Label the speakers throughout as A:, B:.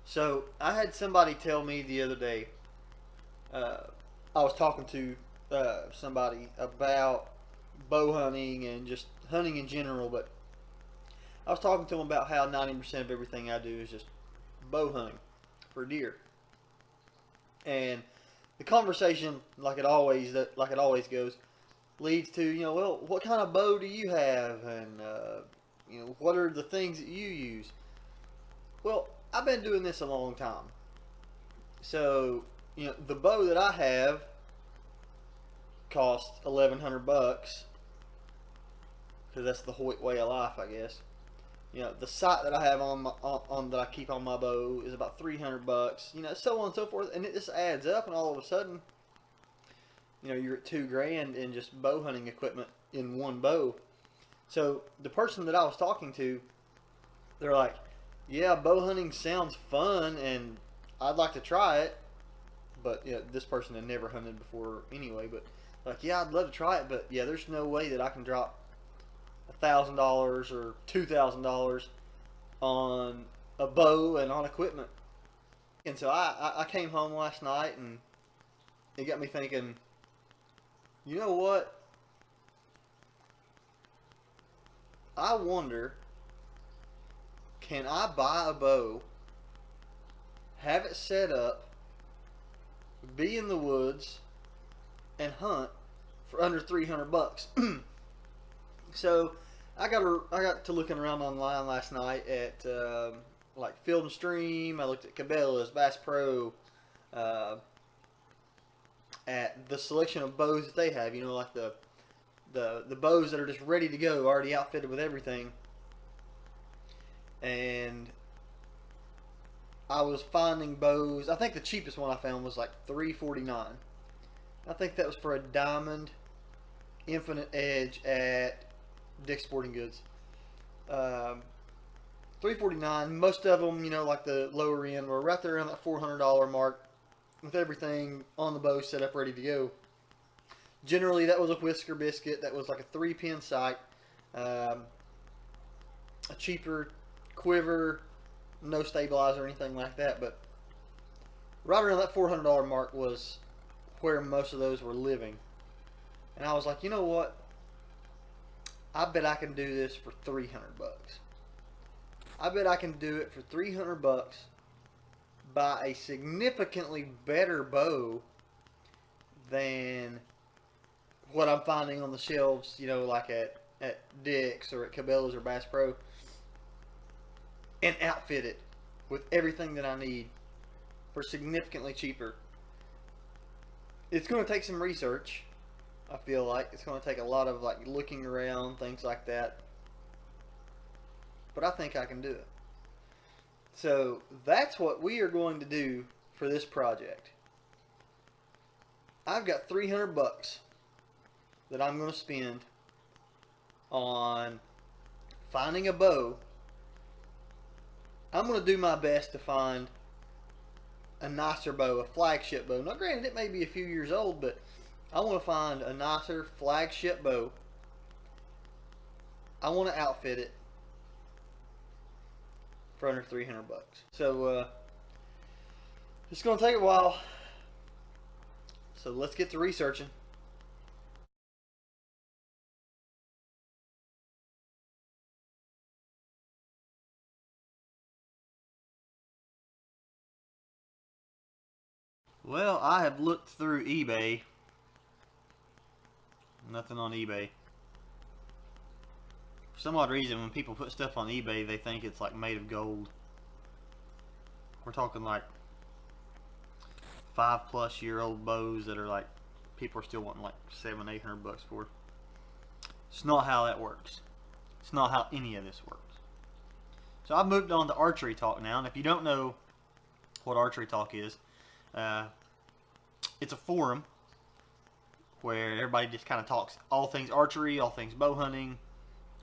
A: So I had somebody tell me the other day. Uh, I was talking to somebody about bow hunting and just hunting in general, but I was talking to them about how 90% of everything I do is just bow hunting for deer. And the conversation, like it always goes, leads to well, what kind of bow do you have, and what are the things that you use? Well, I've been doing this a long time, so the bow that I have cost $1,100 because that's the Hoyt way of life, I guess. The sight that I have on that I keep on my bow is about $300. So on and so forth, and it just adds up, and all of a sudden, you're at $2,000 in just bow hunting equipment in one bow. So the person that I was talking to, they're like, "Yeah, bow hunting sounds fun, and I'd like to try it." But this person had never hunted before anyway. But like, yeah, I'd love to try it, but yeah, there's no way that I can drop $1,000 or $2,000 on a bow and on equipment. And so I came home last night, and it got me thinking. You know what? I wonder, can I buy a bow, have it set up, be in the woods, and hunt for under $300? So I got to looking around online last night at like Field and Stream. I looked at Cabela's, Bass Pro, uh, at the selection of bows that they have. Like the bows that are just ready to go, already outfitted with everything. And I was finding bows. I think the cheapest one I found was like $349. I think that was for a diamond infinite edge at Dick's Sporting Goods. Um, $349. Most of them, like the lower end, were right there around that $400 mark, with everything on the bow set up, ready to go. Generally, that was a whisker biscuit. That was like a 3-pin sight, um, a cheaper quiver, no stabilizer or anything like that. But right around that $400 mark was where most of those were living. And I was like, you know what? I bet I can do this for $300. I bet I can do it for $300. Buy a significantly better bow than what I'm finding on the shelves, like at Dick's or at Cabela's or Bass Pro, and outfit it with everything that I need for significantly cheaper. It's going to take some research. I feel like it's going to take a lot of like looking around, things like that. But I think I can do it. So that's what we are going to do for this project. I've got $300 that I'm going to spend on finding a bow. I'm going to do my best to find a nicer bow, a flagship bow. Now, granted, it may be a few years old, but I want to find a nicer flagship bow. I want to outfit it for under $300. So it's going to take a while. So let's get to researching. Well, I have looked through eBay. Nothing on eBay. For some odd reason, when people put stuff on eBay, they think it's like made of gold. We're talking like 5+ year old bows that are like people are still wanting like $700-800 for. It's not how that works. It's not how any of this works. So I've moved on to archery talk now, and if you don't know what archery talk is, uh, it's a forum where everybody just kind of talks all things archery, all things bow hunting,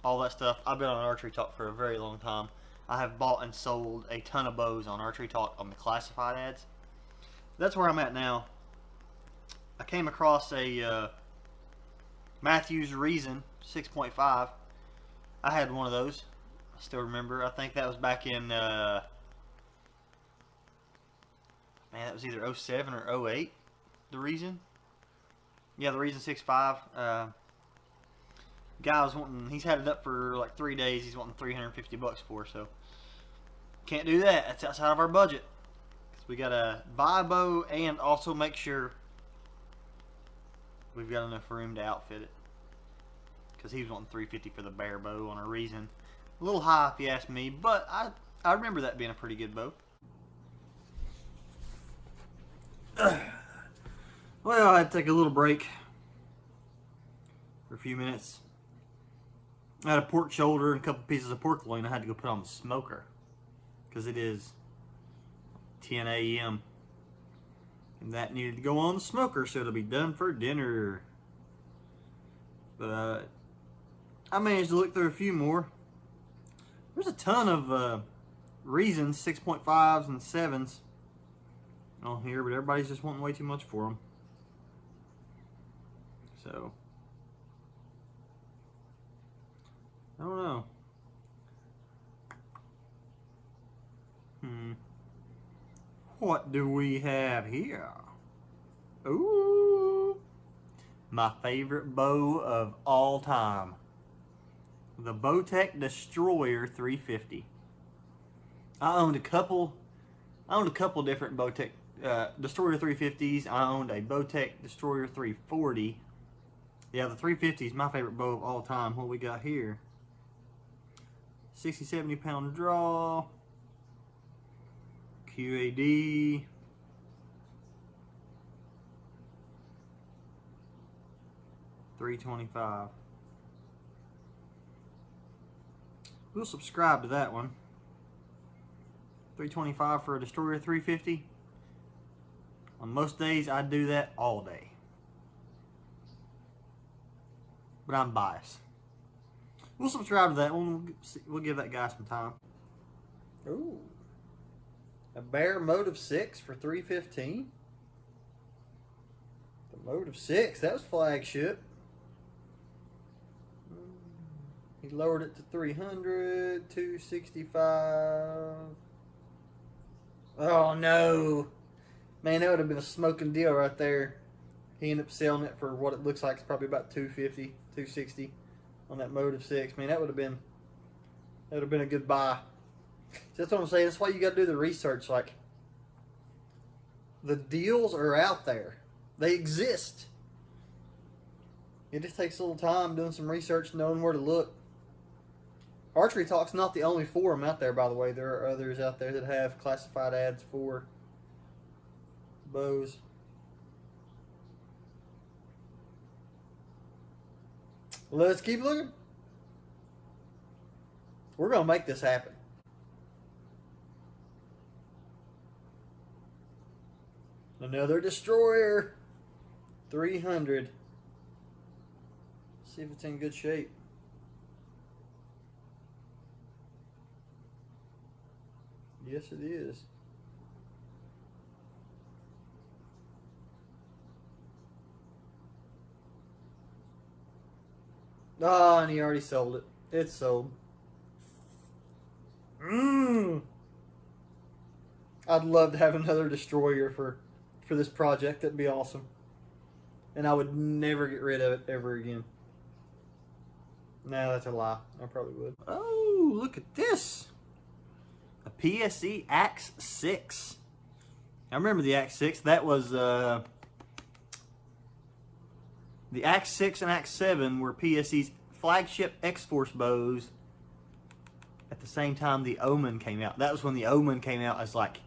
A: all that stuff. I've been on archery talk for a very long time. I have bought and sold a ton of bows on archery talk on the classified ads. That's where I'm at now. I came across a Matthews Reason 6.5. I had one of those. I still remember. I think that was back in Man, that was either '07 or '08. The Reason. Yeah, the Reason 6.5. Guy was wanting. He's had it up for like 3 days. He's wanting $350 for. So can't do that. That's outside of our budget. So we gotta buy a bow and also make sure we've got enough room to outfit it. Because he was wanting $350 for the bare bow on a Reason. A little high if you ask me, but I remember that being a pretty good bow. Well, I had to take a little break for a few minutes. I had a pork shoulder and a couple pieces of pork loin I had to go put on the smoker because it is 10 a.m. and that needed to go on the smoker so it'll be done for dinner. But I managed to look through a few more. There's a ton of Reasons 6.5s and 7s on here, but everybody's just wanting way too much for them. So I don't know. What do we have here? Ooh, my favorite bow of all time. The Bowtech Destroyer 350. I owned a couple different Bowtech Destroyer 350s. I owned a Bowtech Destroyer 340. Yeah, the 350 is my favorite bow of all time. What we got here? 60, 70 pound draw. QAD. $325. We'll subscribe to that one. $325 for a Destroyer 350. On most days, I'd do that all day. But I'm biased. We'll subscribe to that one. We'll give that guy some time. Ooh. A Bear Motive 6 for $315. The Motive 6, that was flagship. He lowered it to 300, 265. Oh no. Man, that would have been a smoking deal right there. He ended up selling it for what it looks like. It's probably about 250, 260 on that Motive 6. Man, that would have been a good buy. So that's what I'm saying. That's why you got to do the research. Like, the deals are out there. They exist. It just takes a little time doing some research, knowing where to look. Archery Talk's not the only forum out there, by the way. There are others out there that have classified ads for bows. Let's keep looking. We're going to make this happen. Another Destroyer. 300. See if it's in good shape. Yes, it is. Oh, and he already sold it. It's sold. I'd love to have another Destroyer for this project. That'd be awesome. And I would never get rid of it ever again. No, that's a lie. I probably would. Oh, look at this. A PSE Axe 6. I remember the Axe 6. That was the Axe 6 and Axe 7 were PSE's flagship X-Force bows. At the same time, the Omen came out. That was when the Omen came out as like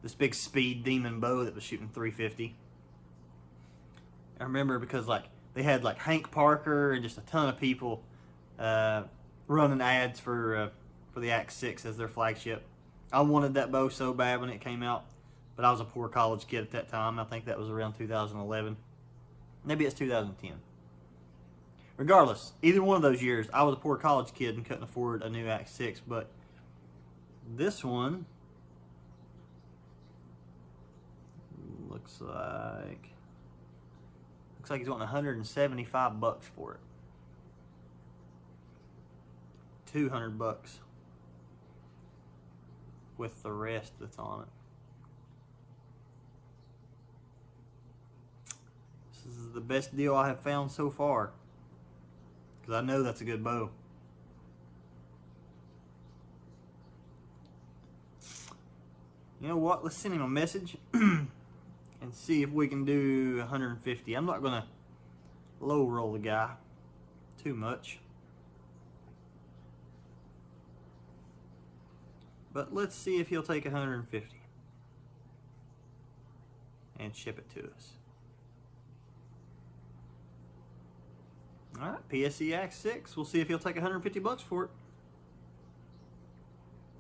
A: this big speed demon bow that was shooting 350. I remember because like they had like Hank Parker and just a ton of people running ads for the Axe 6 as their flagship. I wanted that bow so bad when it came out, but I was a poor college kid at that time. I think that was around 2011. Maybe it's 2010. Regardless, either one of those years, I was a poor college kid and couldn't afford a new Axe 6, but this one looks like he's wanting $175 for it. $200 with the rest that's on it. This is the best deal I have found so far, because I know that's a good bow. You know what? Let's send him a message and see if we can do 150. I'm not gonna low roll the guy too much, but let's see if he'll take 150 and ship it to us. All right, PSE Axe 6. We'll see if he'll take 150 bucks for it.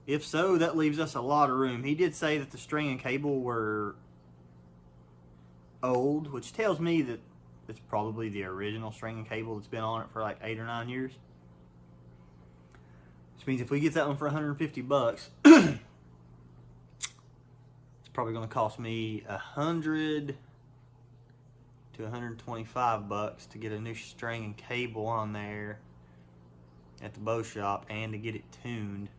A: If so, that leaves us a lot of room. He did say that the string and cable were old, which tells me that it's probably the original string and cable that's been on it for like 8 or 9 years. Which means if we get that one for 150 bucks, it's probably going to cost me 100 to 125 bucks to get a new string and cable on there at the bow shop and to get it tuned.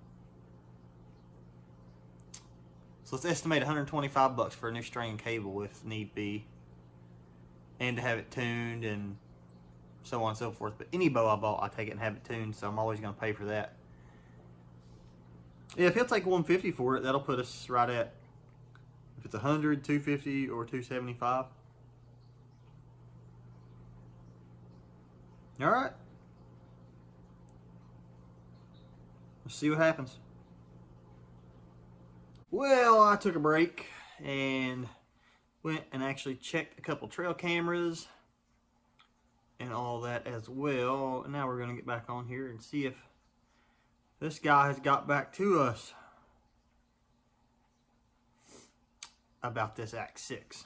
A: So let's estimate 125 bucks for a new string and cable if need be, and to have it tuned and so on and so forth. But any bow I bought, I take it and have it tuned, so I'm always going to pay for that. Yeah, if he'll take 150 for it, that'll put us right at, if it's 100, 250, or 275. All right. Let's see what happens. Well, I took a break and went and actually checked a couple trail cameras and all that as well. And now we're going to get back on here and see if this guy has got back to us about this Axe 6.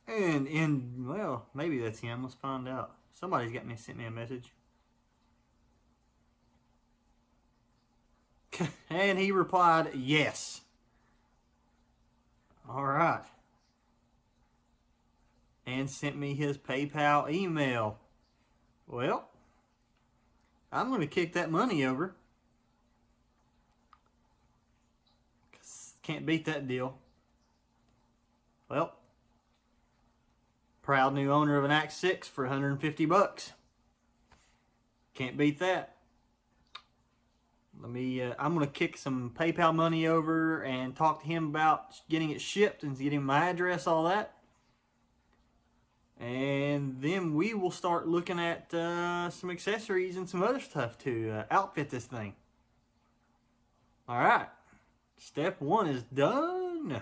A: And well, maybe that's him. Let's find out. Somebody's sent me a message. And he replied, yes. All right. And sent me his PayPal email. Well, I'm going to kick that money over. 'Cause can't beat that deal. Well, proud new owner of an Axe 6 for 150 bucks. Can't beat that. I'm going to kick some PayPal money over and talk to him about getting it shipped and getting my address, all that. And then we will start looking at some accessories and some other stuff to outfit this thing. All right. Step 1 is done.